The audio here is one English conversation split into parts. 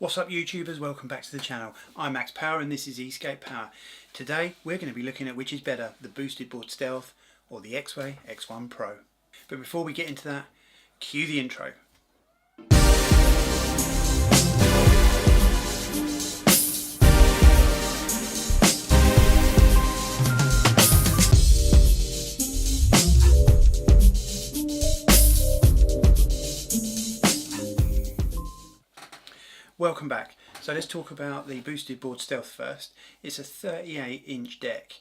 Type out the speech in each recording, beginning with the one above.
What's up YouTubers, welcome back to the channel. I'm Max Power and this is Escape Power. Today we're going to be looking at which is better, the boosted board Stealth or the Exway X1 Pro. But before we get into that, cue the intro. Welcome back. So let's talk about the boosted board Stealth first. It's a 38-inch deck.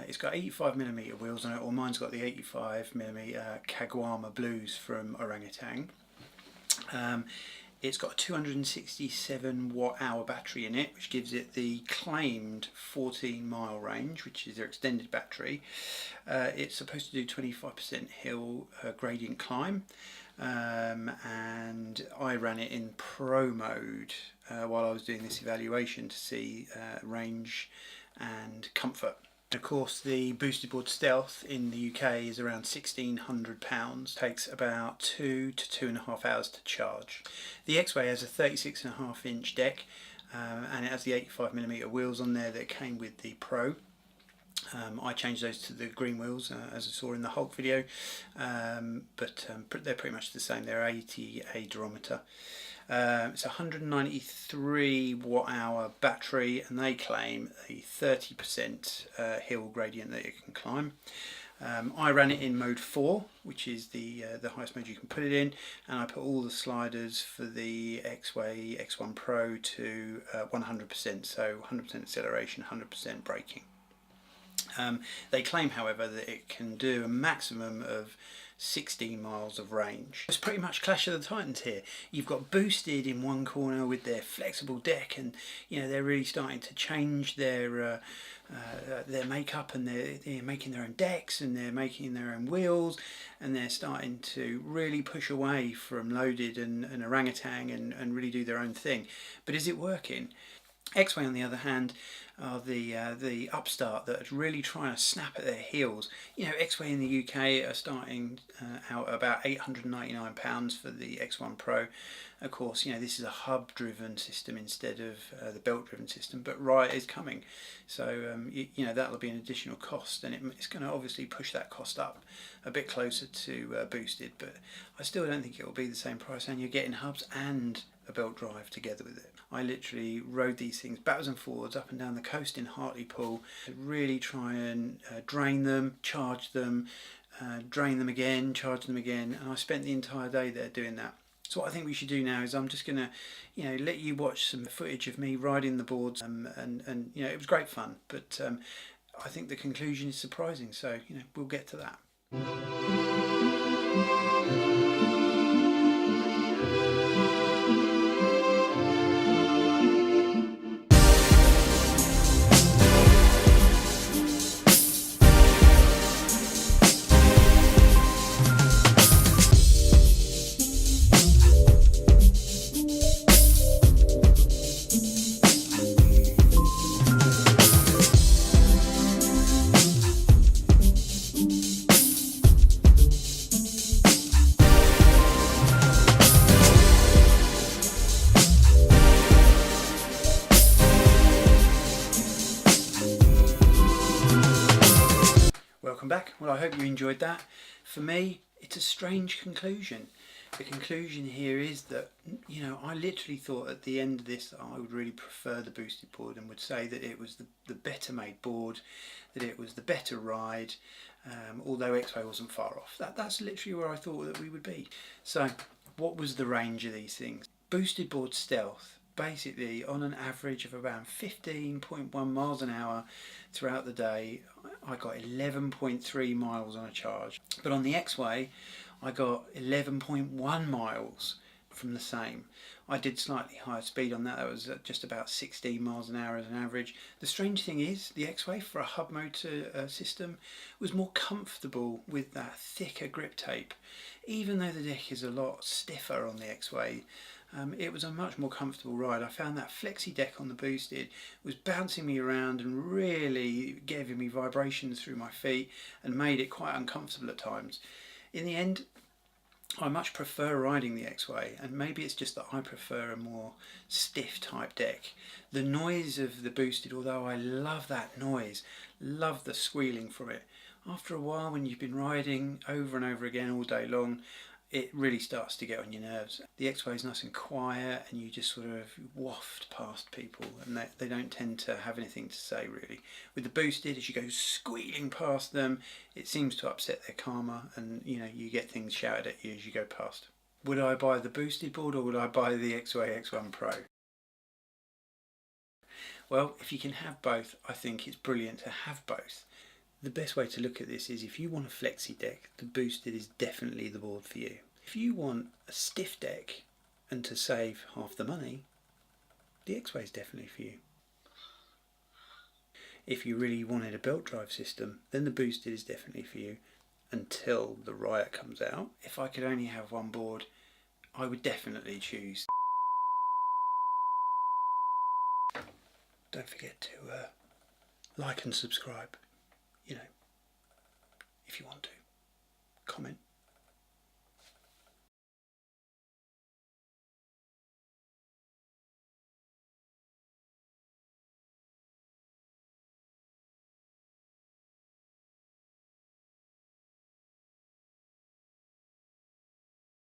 It's got 85mm wheels on it, or mine's got the 85mm Caguama Blues from Orangutan. It's got a 267 watt-hour battery in it, which gives it the claimed 14-mile range, which is their extended battery. It's supposed to do 25% hill gradient climb. And I ran it in pro mode while I was doing this evaluation to see range and comfort. Of course, the boosted board Stealth in the UK is around £1,600, takes about 2 to 2.5 hours to charge. The Exway has a 36.5-inch deck and it has the 85mm wheels on there that came with the Pro. I changed those to the green wheels as I saw in the Hulk video, but they're pretty much the same. They're 80 durometer. It's a 193 watt-hour battery and they claim a 30% hill gradient that it can climb. I ran it in mode 4, which is the highest mode you can put it in, and I put all the sliders for the Exway X1 Pro to 100%, so 100% acceleration, 100% braking. They claim, however, that it can do a maximum of 16 miles of range. It's pretty much Clash of the Titans here. You've got boosted in one corner with their flexible deck, and you know they're really starting to change their makeup, and they're making their own decks and they're making their own wheels, and they're starting to really push away from loaded and orangutan and really do their own thing. But is it working? Exway, on the other hand, are the upstart that are really trying to snap at their heels. You know, Exway in the UK are starting out at about £899 for the X1 Pro. Of course, you know, this is a hub-driven system instead of the belt-driven system, but Riot is coming. So, you know, that'll be an additional cost, and it's going to obviously push that cost up a bit closer to boosted, but I still don't think it will be the same price, and you're getting hubs and a belt drive together with it. I literally rode these things backwards and forwards up and down the coast in Hartlepool to really try and drain them, charge them, drain them again, charge them again, and I spent the entire day there doing that. So what I think we should do now is I'm just going to, you know, let you watch some footage of me riding the boards, and you know, it was great fun, but I think the conclusion is surprising, so you know, we'll get to that. Welcome back. Well, I hope you enjoyed that. For me, it's a strange conclusion. The conclusion here is that, you know, I literally thought at the end of this I would really prefer the boosted board and would say that it was the better made board, that it was the better ride, although Exway wasn't far off. That's literally where I thought that we would be. So what was the range of these things? Boosted board Stealth, basically on an average of around 15.1 miles an hour throughout the day. I got 11.3 miles on a charge, but on the Exway I got 11.1 miles from the same. I did slightly higher speed on that. That was just about 16 miles an hour as an average. The strange thing is the Exway, for a hub motor system, was more comfortable with that thicker grip tape. Even though the deck is a lot stiffer on the Exway, it was a much more comfortable ride. I found that flexi deck on the boosted was bouncing me around and really giving me vibrations through my feet and made it quite uncomfortable at times. In the end, I much prefer riding the Exway, and maybe it's just that I prefer a more stiff type deck. The noise of the boosted, although I love that noise, love the squealing from it, after a while when you've been riding over and over again all day long, it really starts to get on your nerves. The Exway is nice and quiet, and you just sort of waft past people, and they don't tend to have anything to say really. With the boosted, as you go squealing past them, it seems to upset their karma, and you get things shouted at you as you go past. Would I buy the boosted board, or would I buy the Exway X1 Pro? Well, if you can have both, I think it's brilliant to have both. The best way to look at this is, if you want a flexi deck, the boosted is definitely the board for you. If you want a stiff deck and to save half the money, the Exway is definitely for you. If you really wanted a belt drive system, then the boosted is definitely for you, until the Riot comes out. If I could only have one board, I would definitely choose. Don't forget to like and subscribe, if you want to. Comment.